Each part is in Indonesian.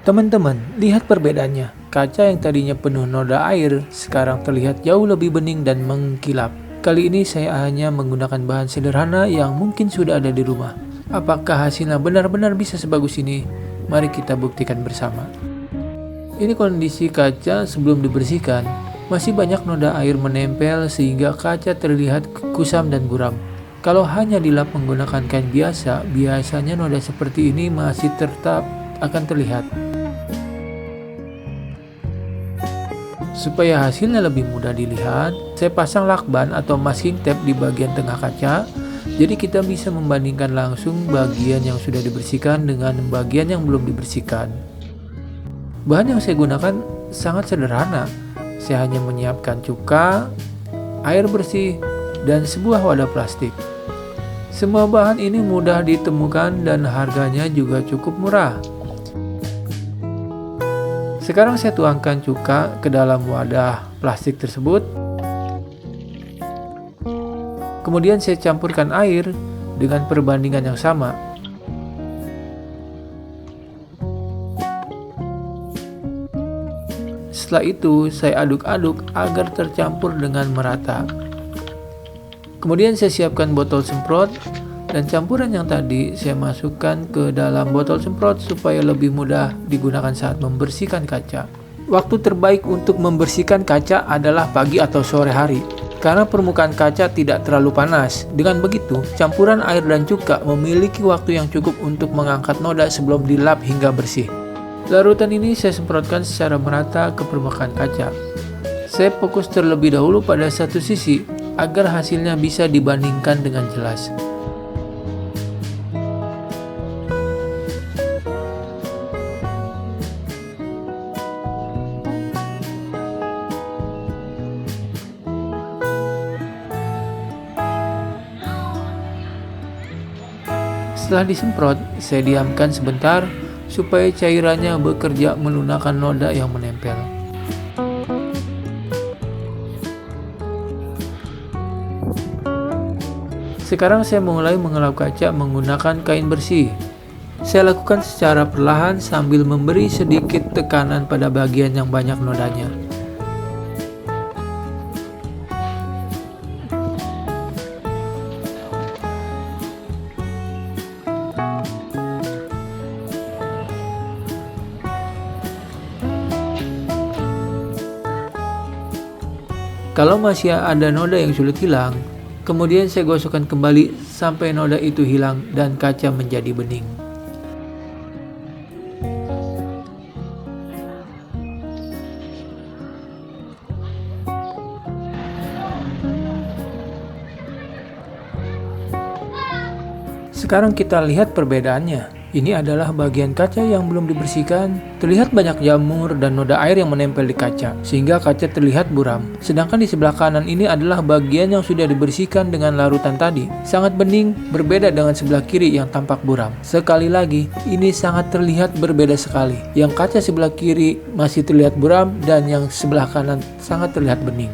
Teman-teman, lihat perbedaannya. Kaca yang tadinya penuh noda air, sekarang terlihat jauh lebih bening dan mengkilap. Kali ini saya hanya menggunakan bahan sederhana yang mungkin sudah ada di rumah. Apakah hasilnya benar-benar bisa sebagus ini? Mari kita buktikan bersama. Ini kondisi kaca sebelum dibersihkan. Masih banyak noda air menempel sehingga kaca terlihat kusam dan buram. Kalau hanya dilap menggunakan kain biasa, biasanya noda seperti ini masih tetap akan terlihat. Supaya hasilnya lebih mudah dilihat, saya pasang lakban atau masking tape di bagian tengah kaca. Jadi kita bisa membandingkan langsung bagian yang sudah dibersihkan dengan bagian yang belum dibersihkan. Bahan yang saya gunakan sangat sederhana. Saya hanya menyiapkan cuka, air bersih, dan sebuah wadah plastik. Semua bahan ini mudah ditemukan dan harganya juga cukup murah. Sekarang saya tuangkan cuka ke dalam wadah plastik tersebut. Kemudian saya campurkan air dengan perbandingan yang sama. Setelah itu saya aduk-aduk agar tercampur dengan merata. Kemudian saya siapkan botol semprot dan campuran yang tadi saya masukkan ke dalam botol semprot supaya lebih mudah digunakan saat membersihkan kaca. Waktu terbaik untuk membersihkan kaca adalah pagi atau sore hari karena permukaan kaca tidak terlalu panas. Dengan begitu, campuran air dan cuka memiliki waktu yang cukup untuk mengangkat noda sebelum dilap hingga bersih. Larutan ini saya semprotkan secara merata ke permukaan kaca. Saya fokus terlebih dahulu pada satu sisi agar hasilnya bisa dibandingkan dengan jelas. Setelah disemprot, saya diamkan sebentar supaya cairannya bekerja melunakkan noda yang menempel. Sekarang saya mulai mengelap kaca menggunakan kain bersih. Saya lakukan secara perlahan sambil memberi sedikit tekanan pada bagian yang banyak nodanya. Kalau masih ada noda yang sulit hilang, kemudian saya gosokkan kembali sampai noda itu hilang dan kaca menjadi bening. Sekarang kita lihat perbedaannya. Ini adalah bagian kaca yang belum dibersihkan. Terlihat banyak jamur dan noda air yang menempel di kaca, sehingga kaca terlihat buram. Sedangkan di sebelah kanan ini adalah bagian yang sudah dibersihkan dengan larutan tadi. Sangat bening, berbeda dengan sebelah kiri yang tampak buram. Sekali lagi, ini sangat terlihat berbeda sekali. Yang kaca sebelah kiri masih terlihat buram dan yang sebelah kanan sangat terlihat bening.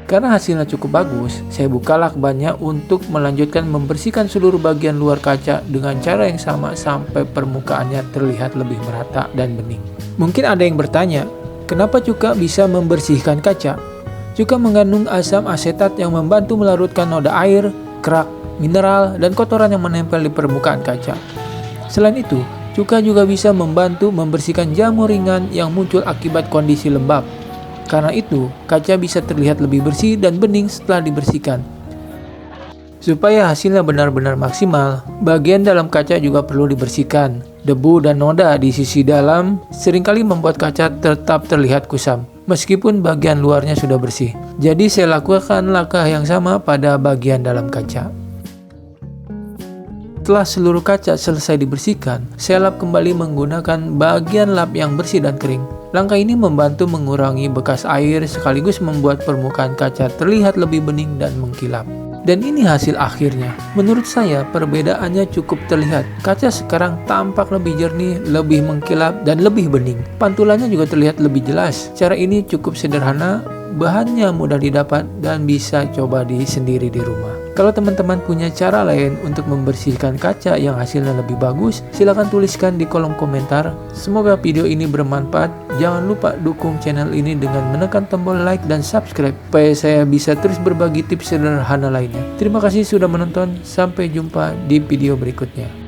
Karena hasilnya cukup bagus, saya buka lakbannya untuk melanjutkan membersihkan seluruh bagian luar kaca dengan cara yang sama sampai permukaannya terlihat lebih merata dan bening. Mungkin ada yang bertanya, kenapa cuka bisa membersihkan kaca? Cuka mengandung asam asetat yang membantu melarutkan noda air, kerak, mineral, dan kotoran yang menempel di permukaan kaca. Selain itu, cuka juga bisa membantu membersihkan jamur ringan yang muncul akibat kondisi lembab. Karena itu, kaca bisa terlihat lebih bersih dan bening setelah dibersihkan. Supaya hasilnya benar-benar maksimal, bagian dalam kaca juga perlu dibersihkan. Debu dan noda di sisi dalam seringkali membuat kaca tetap terlihat kusam, meskipun bagian luarnya sudah bersih. Jadi saya lakukan langkah yang sama pada bagian dalam kaca. Setelah seluruh kaca selesai dibersihkan, saya lap kembali menggunakan bagian lap yang bersih dan kering. Langkah ini membantu mengurangi bekas air sekaligus membuat permukaan kaca terlihat lebih bening dan mengkilap. Dan ini hasil akhirnya. Menurut saya perbedaannya cukup terlihat. Kaca sekarang tampak lebih jernih, lebih mengkilap, dan lebih bening. Pantulannya juga terlihat lebih jelas. Cara ini cukup sederhana, bahannya mudah didapat, dan bisa coba sendiri di rumah. Kalau teman-teman punya cara lain untuk membersihkan kaca yang hasilnya lebih bagus, silahkan tuliskan di kolom komentar. Semoga video ini bermanfaat. Jangan lupa dukung channel ini dengan menekan tombol like dan subscribe, supaya saya bisa terus berbagi tips sederhana lainnya. Terima kasih sudah menonton, sampai jumpa di video berikutnya.